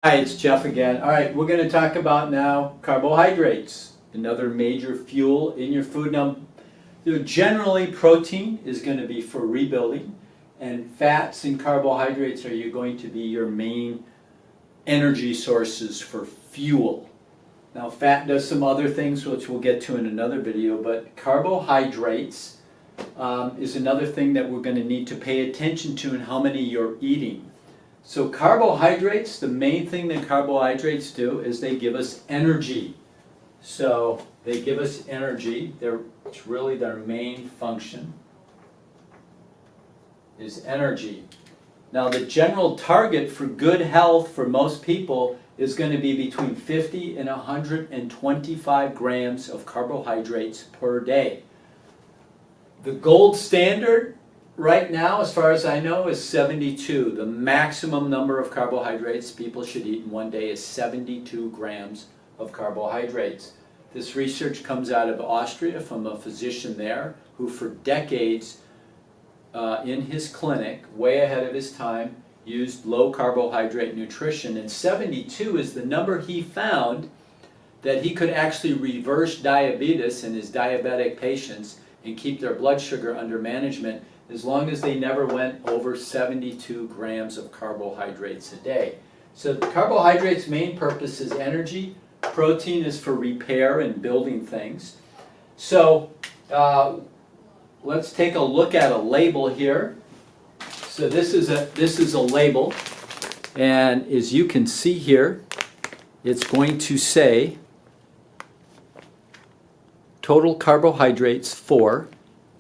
Hi, it's Jeff again. All right, we're going to talk about now carbohydrates, another major fuel in your food. Now, generally protein is going to be for rebuilding, and fats and carbohydrates are going to be your main energy sources for fuel. Now, fat does some other things, which we'll get to in another video, but carbohydrates is another thing that we're going to need to pay attention to in how many you're eating. So carbohydrates, the main thing that carbohydrates do is they give us energy. So they give us energy. It's really their main function is energy. Now the general target for good health for most people is going to be between 50 and 125 grams of carbohydrates per day. The gold standard right now, as far as I know, is 72. The maximum number of carbohydrates people should eat in one day is 72 grams of carbohydrates. This research comes out of Austria from a physician there who for decades in his clinic, way ahead of his time, used low carbohydrate nutrition, and 72 is the number he found that he could actually reverse diabetes in his diabetic patients and keep their blood sugar under management as long as they never went over 72 grams of carbohydrates a day. So the carbohydrates' main purpose is energy. Protein is for repair and building things. So let's take a look at a label here. So this is a label, and as you can see here, it's going to say total carbohydrates 4.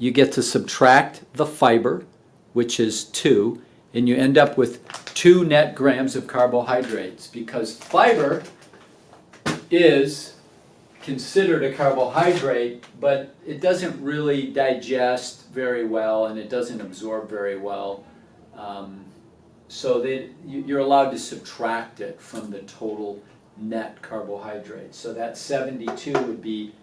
You get to subtract the fiber, which is 2, and you end up with 2 net grams of carbohydrates, because fiber is considered a carbohydrate, but it doesn't really digest very well and it doesn't absorb very well. So you're allowed to subtract it from the total net carbohydrates. So that 72 would be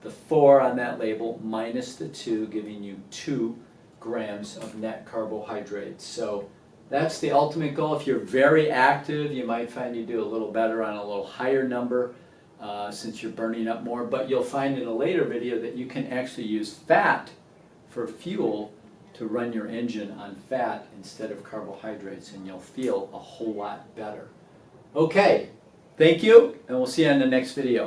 the 4 on that label minus the 2, giving you 2 grams of net carbohydrates. So that's the ultimate goal. If you're very active, you might find you do a little better on a little higher number since you're burning up more. But you'll find in a later video that you can actually use fat for fuel to run your engine on fat instead of carbohydrates, and you'll feel a whole lot better. Okay, thank you, and we'll see you on the next video.